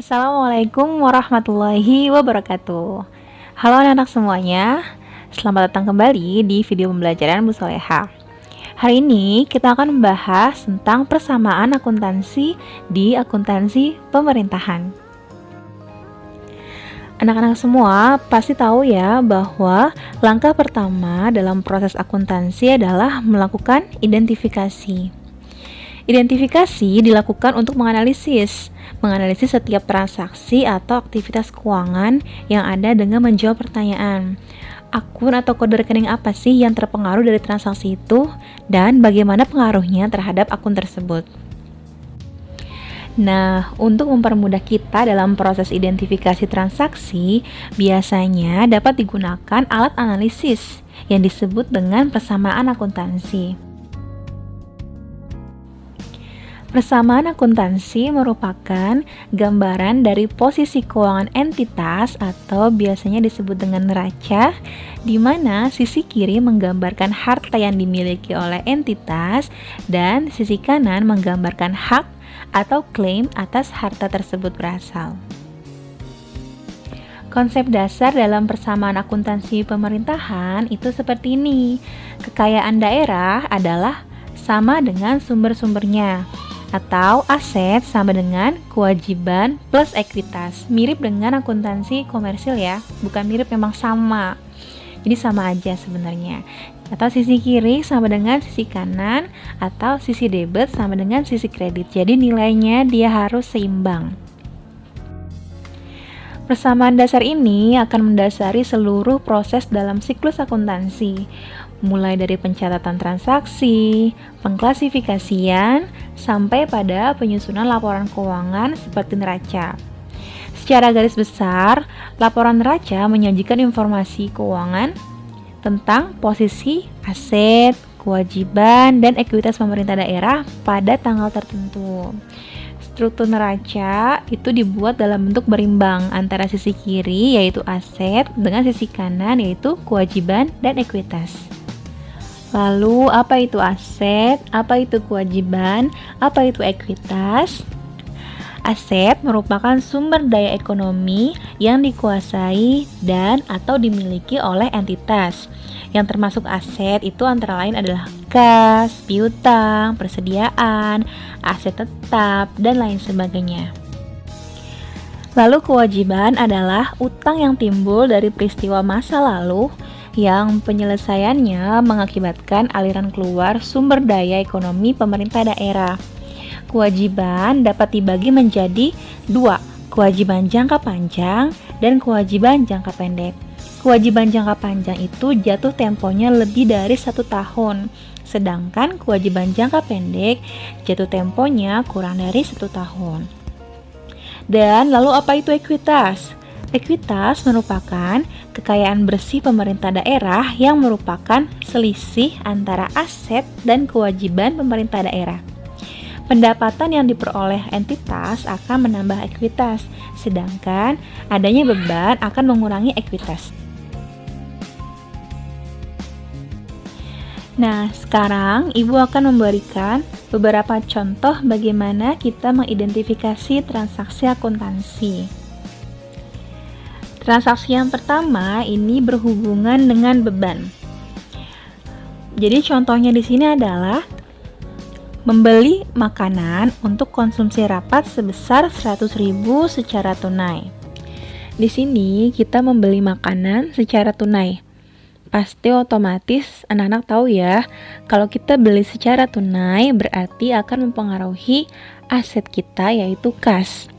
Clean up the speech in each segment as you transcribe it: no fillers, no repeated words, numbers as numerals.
Assalamualaikum warahmatullahi wabarakatuh. Halo anak-anak semuanya, selamat datang kembali di video pembelajaran Bu Soleha. Hari ini kita akan membahas tentang persamaan akuntansi di akuntansi pemerintahan. Anak-anak semua pasti tahu ya bahwa langkah pertama dalam proses akuntansi adalah melakukan identifikasi. Identifikasi dilakukan untuk menganalisis setiap transaksi atau aktivitas keuangan yang ada dengan menjawab pertanyaan. Akun atau kode rekening apa sih yang terpengaruh dari transaksi itu dan bagaimana pengaruhnya terhadap akun tersebut? Nah, untuk mempermudah kita dalam proses identifikasi transaksi, biasanya dapat digunakan alat analisis yang disebut dengan persamaan akuntansi. Persamaan akuntansi merupakan gambaran dari posisi keuangan entitas atau biasanya disebut dengan neraca, di mana sisi kiri menggambarkan harta yang dimiliki oleh entitas dan sisi kanan menggambarkan hak atau klaim atas harta tersebut berasal. Konsep dasar dalam persamaan akuntansi pemerintahan itu seperti ini. Kekayaan daerah adalah sama dengan sumber-sumbernya, atau aset sama dengan kewajiban plus ekuitas. Mirip dengan akuntansi komersil ya, bukan mirip, memang sama. Jadi sama aja sebenarnya. Atau sisi kiri sama dengan sisi kanan, atau sisi debit sama dengan sisi kredit. Jadi nilainya dia harus seimbang. Persamaan dasar ini akan mendasari seluruh proses dalam siklus akuntansi, mulai dari pencatatan transaksi, pengklasifikasian, sampai pada penyusunan laporan keuangan seperti neraca. Secara garis besar, laporan neraca menyajikan informasi keuangan tentang posisi aset, kewajiban, dan ekuitas pemerintah daerah pada tanggal tertentu. Struktur neraca itu dibuat dalam bentuk berimbang antara sisi kiri yaitu aset dengan sisi kanan yaitu kewajiban dan ekuitas. Lalu apa itu aset, apa itu kewajiban, apa itu ekuitas? Aset merupakan sumber daya ekonomi yang dikuasai dan atau dimiliki oleh entitas. Yang termasuk aset itu antara lain adalah kas, piutang, persediaan, aset tetap, dan lain sebagainya. Lalu kewajiban adalah utang yang timbul dari peristiwa masa lalu yang penyelesaiannya mengakibatkan aliran keluar sumber daya ekonomi pemerintah daerah. Kewajiban dapat dibagi menjadi dua, kewajiban jangka panjang dan kewajiban jangka pendek. Kewajiban jangka panjang itu jatuh temponya lebih dari 1 tahun, sedangkan kewajiban jangka pendek jatuh temponya kurang dari 1 tahun. Dan lalu apa itu ekuitas? Ekuitas merupakan kekayaan bersih pemerintah daerah yang merupakan selisih antara aset dan kewajiban pemerintah daerah. Pendapatan yang diperoleh entitas akan menambah ekuitas, sedangkan adanya beban akan mengurangi ekuitas. Nah, sekarang Ibu akan memberikan beberapa contoh bagaimana kita mengidentifikasi transaksi akuntansi. Transaksi yang pertama ini berhubungan dengan beban. Jadi contohnya di sini adalah membeli makanan untuk konsumsi rapat sebesar 100.000 secara tunai. Di sini kita membeli makanan secara tunai. Pasti otomatis anak-anak tahu ya, kalau kita beli secara tunai berarti akan mempengaruhi aset kita yaitu kas.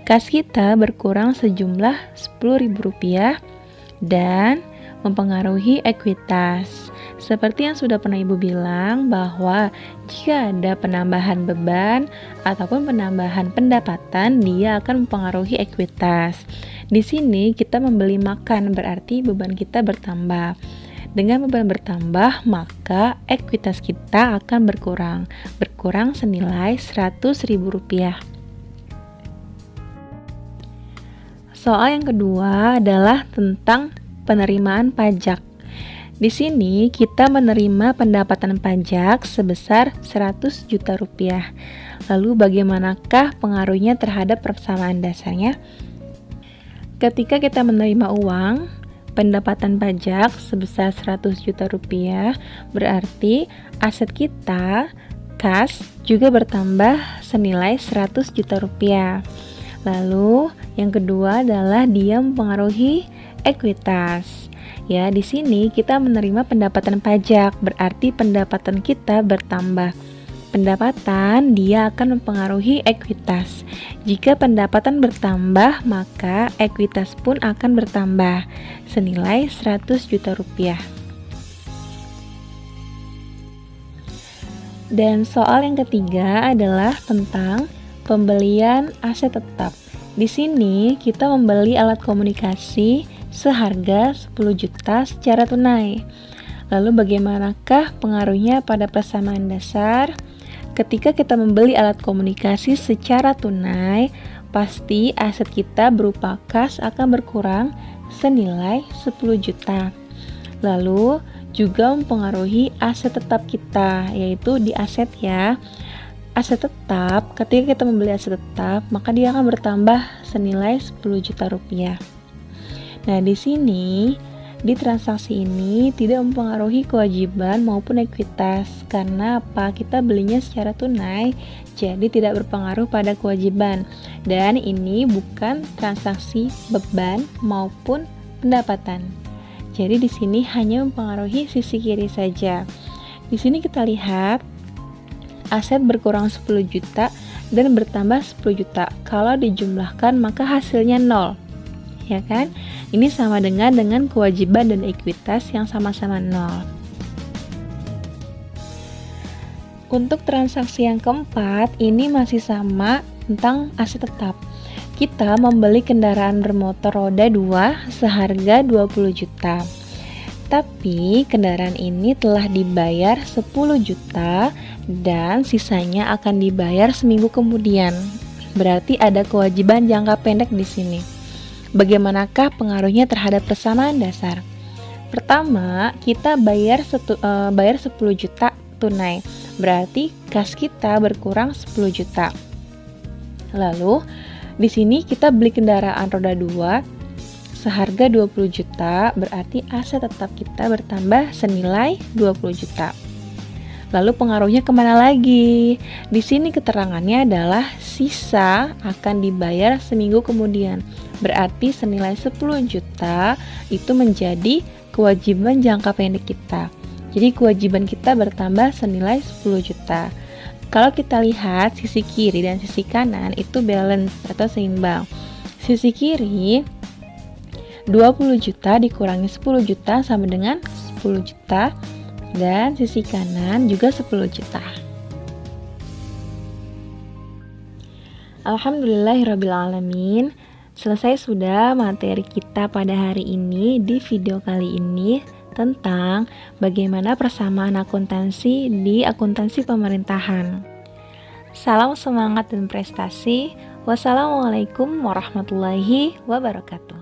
Kas kita berkurang sejumlah Rp10.000 dan mempengaruhi ekuitas. Seperti yang sudah pernah Ibu bilang bahwa jika ada penambahan beban ataupun penambahan pendapatan, dia akan mempengaruhi ekuitas. Di sini kita membeli makan berarti beban kita bertambah. Dengan beban bertambah, maka ekuitas kita akan berkurang senilai Rp100.000. Soal yang kedua adalah tentang penerimaan pajak. Di sini kita menerima pendapatan pajak sebesar 100 juta rupiah. Lalu bagaimanakah pengaruhnya terhadap persamaan dasarnya? Ketika kita menerima uang, pendapatan pajak sebesar 100 juta rupiah, berarti aset kita, kas, juga bertambah senilai 100 juta rupiah. Lalu, yang kedua adalah dia mempengaruhi ekuitas. Ya, di sini kita menerima pendapatan pajak, berarti pendapatan kita bertambah. Pendapatan dia akan mempengaruhi ekuitas. Jika pendapatan bertambah, maka ekuitas pun akan bertambah senilai 100 juta rupiah. Dan soal yang ketiga adalah tentang pembelian aset tetap. Di sini kita membeli alat komunikasi seharga 10 juta secara tunai. Lalu bagaimanakah pengaruhnya pada persamaan dasar? Ketika kita membeli alat komunikasi secara tunai, pasti aset kita berupa kas akan berkurang senilai 10 juta. Lalu juga mempengaruhi aset tetap kita, yaitu di aset ya. Aset tetap, ketika kita membeli aset tetap, maka dia akan bertambah senilai 10 juta rupiah. Nah, di sini, di transaksi ini tidak mempengaruhi kewajiban maupun ekuitas. Karena apa? Kita belinya secara tunai, jadi tidak berpengaruh pada kewajiban. Dan ini bukan transaksi beban maupun pendapatan. Jadi di sini hanya mempengaruhi sisi kiri saja. Di sini kita lihat aset berkurang 10 juta dan bertambah 10 juta. Kalau dijumlahkan maka hasilnya 0. Ya kan? Ini sama dengan kewajiban dan ekuitas yang sama-sama 0. Untuk transaksi yang keempat, ini masih sama tentang aset tetap. Kita membeli kendaraan bermotor roda 2 seharga 20 juta. Tapi kendaraan ini telah dibayar 10 juta dan sisanya akan dibayar seminggu kemudian. Berarti ada kewajiban jangka pendek di sini. Bagaimanakah pengaruhnya terhadap persamaan dasar? Pertama, kita bayar 10 juta tunai. Berarti kas kita berkurang 10 juta. Lalu, di sini kita beli kendaraan roda 2 seharga 20 juta, berarti aset tetap kita bertambah senilai 20 juta. Lalu pengaruhnya kemana lagi? Di sini keterangannya adalah sisa akan dibayar seminggu kemudian. Berarti senilai 10 juta itu menjadi kewajiban jangka pendek kita. Jadi kewajiban kita bertambah senilai 10 juta. Kalau kita lihat sisi kiri dan sisi kanan itu balance atau seimbang. Sisi kiri 20 juta dikurangi 10 juta sama dengan 10 juta dan sisi kanan juga 10 juta. Alhamdulillahirrabbilalamin. Selesai sudah materi kita pada hari ini di video kali ini tentang bagaimana persamaan akuntansi di akuntansi pemerintahan. Salam semangat dan prestasi. Wassalamualaikum warahmatullahi wabarakatuh.